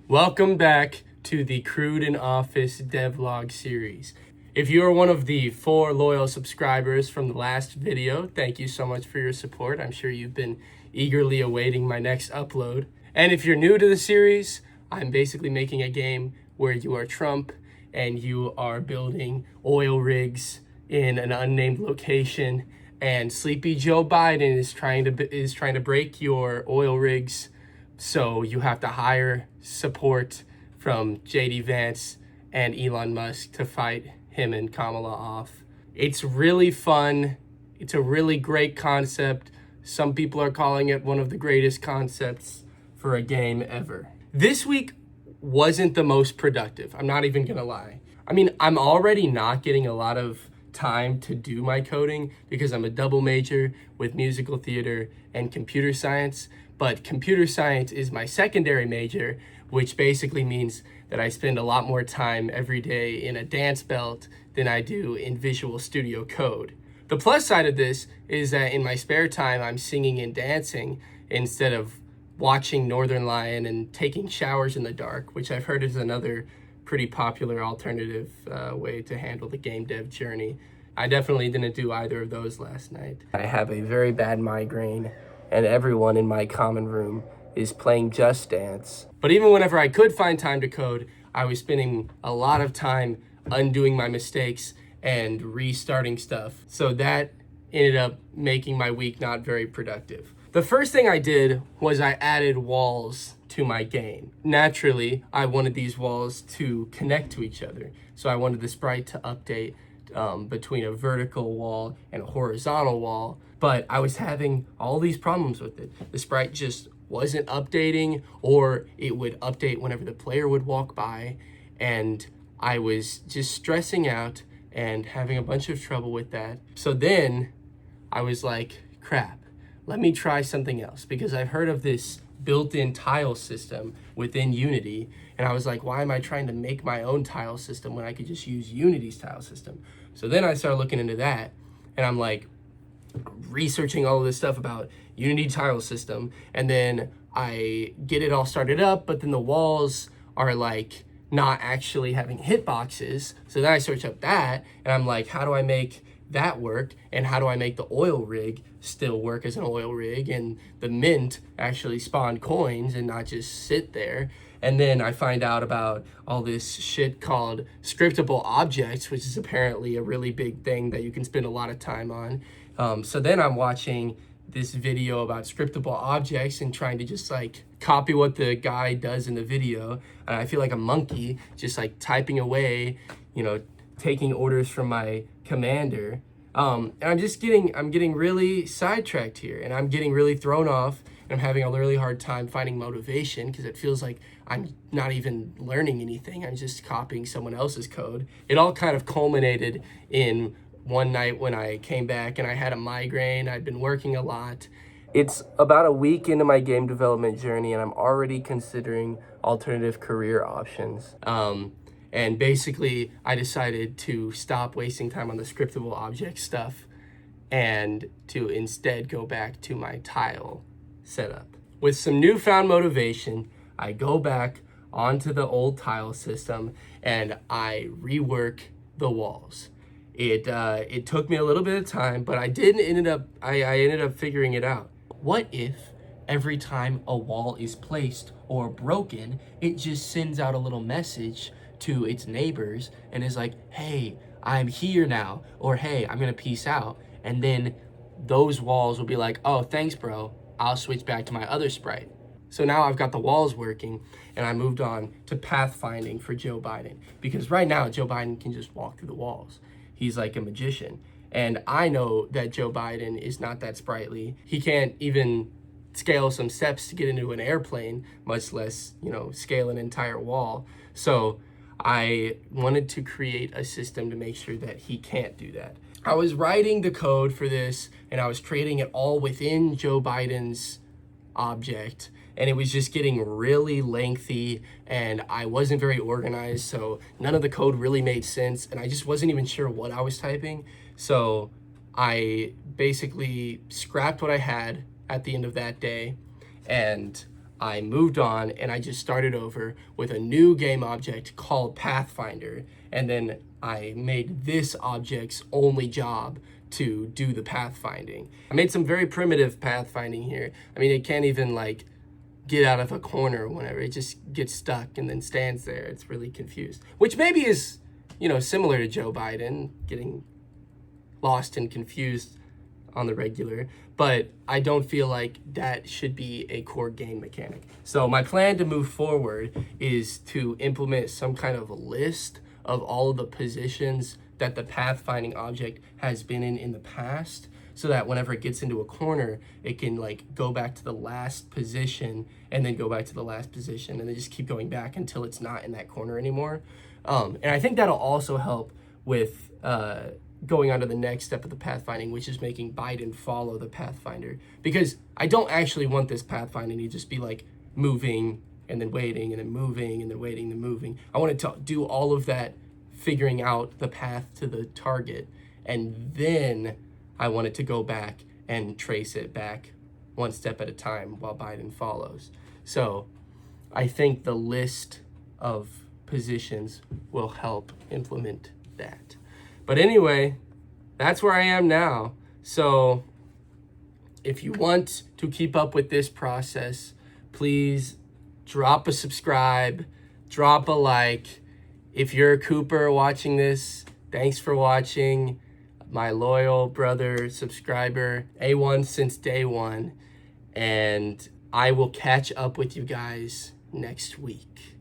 Welcome back to the Crude in Office devlog series. If you are one of the 4 loyal subscribers from the last video, thank you so much for your support. I'm sure you've been eagerly awaiting my next upload. And if you're new to the series, I'm basically making a game where you are Trump and you are building oil rigs in an unnamed location, and Sleepy Joe Biden is trying to break your oil rigs. So you have to hire support from JD Vance and Elon Musk to fight him and Kamala off. It's really fun. It's a really great concept. Some people are calling it one of the greatest concepts for a game ever. This week wasn't the most productive. I'm not even gonna lie. I mean, I'm already not getting a lot of time to do my coding because I'm a double major with musical theater and computer science. But computer science is my secondary major, which basically means that I spend a lot more time every day in a dance belt than I do in Visual Studio Code. The plus side of this is that in my spare time, I'm singing and dancing instead of watching Northern Lion and taking showers in the dark, which I've heard is another pretty popular alternative way to handle the game dev journey. I definitely didn't do either of those last night. I have a very bad migraine, and everyone in my common room is playing Just Dance. But even whenever I could find time to code, I was spending a lot of time undoing my mistakes and restarting stuff. So that ended up making my week not very productive. The first thing I did was I added walls to my game. Naturally, I wanted these walls to connect to each other. So I wanted the sprite to update between a vertical wall and a horizontal wall, but I was having all these problems with it. The sprite just wasn't updating, or it would update whenever the player would walk by, and I was just stressing out and having a bunch of trouble with that. So then I was like, crap, let me try something else, because I've heard of this built-in tile system within Unity, and I was like, why am I trying to make my own tile system when I could just use Unity's tile system? So then I started looking into that, and I'm like researching all of this stuff about Unity tile system, and then I get it all started up, but then the walls are like not actually having hitboxes. So then I search up that, and I'm like, how do I make that work, and how do I make the oil rig still work as an oil rig, and the mint actually spawn coins and not just sit there? And then I find out about all this shit called scriptable objects, which is apparently a really big thing that you can spend a lot of time on. So then I'm watching this video about scriptable objects and trying to just like copy what the guy does in the video. And I feel like a monkey just like typing away, taking orders from my commander. And I'm getting really sidetracked here, and I'm getting really thrown off, and I'm having a really hard time finding motivation because it feels like I'm not even learning anything. I'm just copying someone else's code. It all kind of culminated in one night when I came back and I had a migraine. I'd been working a lot. It's about a week into my game development journey, and I'm already considering alternative career options. And basically, I decided to stop wasting time on the scriptable object stuff and to instead go back to my tile setup. With some newfound motivation, I go back onto the old tile system and I rework the walls. It took me a little bit of time, but I ended up figuring it out. What if every time a wall is placed or broken, it just sends out a little message to its neighbors and is like, hey, I'm here now, or hey, I'm gonna peace out. And then those walls will be like, oh, thanks, bro. I'll switch back to my other sprite. So now I've got the walls working, and I moved on to pathfinding for Joe Biden, because right now Joe Biden can just walk through the walls. He's like a magician. And I know that Joe Biden is not that sprightly. He can't even scale some steps to get into an airplane, much less, scale an entire wall. So I wanted to create a system to make sure that he can't do that. I was writing the code for this, and I was creating it all within Joe Biden's object, and it was just getting really lengthy, and I wasn't very organized, so none of the code really made sense, and I just wasn't even sure what I was typing. So I basically scrapped what I had at the end of that day, and I moved on and I just started over with a new game object called Pathfinder. And then I made this object's only job to do the pathfinding. I made some very primitive pathfinding here. I mean, it can't even like get out of a corner or whatever. It just gets stuck and then stands there. It's really confused, which maybe is, similar to Joe Biden getting lost and confused on the regular, but I don't feel like that should be a core game mechanic. So my plan to move forward is to implement some kind of a list of all of the positions that the pathfinding object has been in the past, so that whenever it gets into a corner, it can like go back to the last position and then go back to the last position and then just keep going back until it's not in that corner anymore. And I think that'll also help with going on to the next step of the pathfinding, which is making Biden follow the pathfinder. Because I don't actually want this pathfinding to just be like moving and then waiting and then moving and then waiting and then moving. I want it to do all of that, figuring out the path to the target, and then I want it to go back and trace it back one step at a time while Biden follows. So I think the list of positions will help implement that. But anyway, that's where I am now. So if you want to keep up with this process, please drop a subscribe, drop a like. If you're a Cooper watching this, thanks for watching. My loyal brother, subscriber, A1 since day one. And I will catch up with you guys next week.